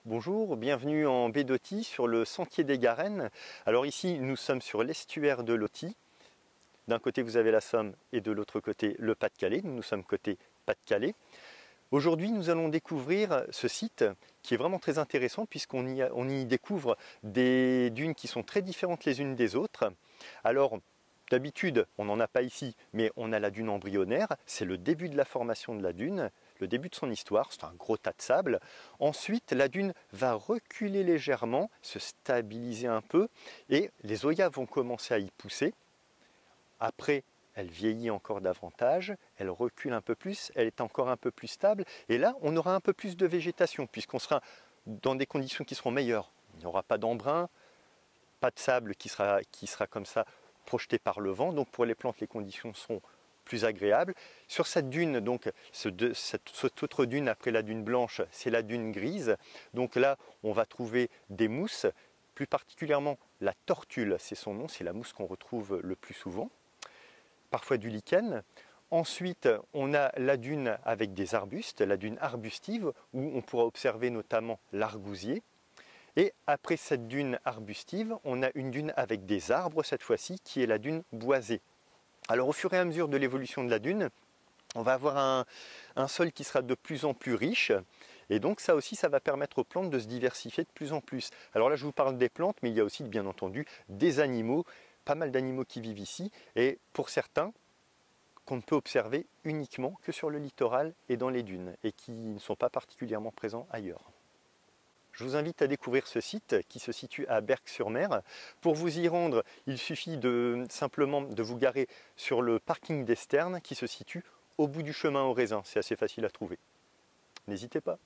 Bonjour, bienvenue en baie d'Authie sur le sentier des Garennes. Alors ici nous sommes sur l'estuaire de l'Authie. D'un côté vous avez la Somme et de l'autre côté le Pas-de-Calais. Nous sommes côté Pas-de-Calais. Aujourd'hui nous allons découvrir ce site qui est vraiment très intéressant puisqu'on y découvre des dunes qui sont très différentes les unes des autres. Alors d'habitude on n'en a pas ici mais on a la dune embryonnaire, c'est le début de la formation de la dune. Le début de son histoire, c'est un gros tas de sable. Ensuite, la dune va reculer légèrement, se stabiliser un peu, et les oyas vont commencer à y pousser. Après, elle vieillit encore davantage, elle recule un peu plus, elle est encore un peu plus stable, et là, on aura un peu plus de végétation, puisqu'on sera dans des conditions qui seront meilleures. Il n'y aura pas d'embrun, pas de sable qui sera comme ça projeté par le vent, donc pour les plantes, les conditions seront plus agréable. Sur cette dune, donc cette autre dune après la dune blanche, c'est la dune grise. Donc là, on va trouver des mousses, plus particulièrement la tortule, c'est son nom, c'est la mousse qu'on retrouve le plus souvent. Parfois du lichen. Ensuite, on a la dune avec des arbustes, la dune arbustive, où on pourra observer notamment l'argousier. Et après cette dune arbustive, on a une dune avec des arbres cette fois-ci, qui est la dune boisée. Alors au fur et à mesure de l'évolution de la dune, on va avoir un sol qui sera de plus en plus riche et donc ça aussi ça va permettre aux plantes de se diversifier de plus en plus. Alors là je vous parle des plantes mais il y a aussi bien entendu des animaux, pas mal d'animaux qui vivent ici et pour certains qu'on ne peut observer uniquement que sur le littoral et dans les dunes et qui ne sont pas particulièrement présents ailleurs. Je vous invite à découvrir ce site qui se situe à Berck-sur-Mer. Pour vous y rendre, il suffit simplement de vous garer sur le parking d'Esterne qui se situe au bout du chemin au raisin. C'est assez facile à trouver. N'hésitez pas.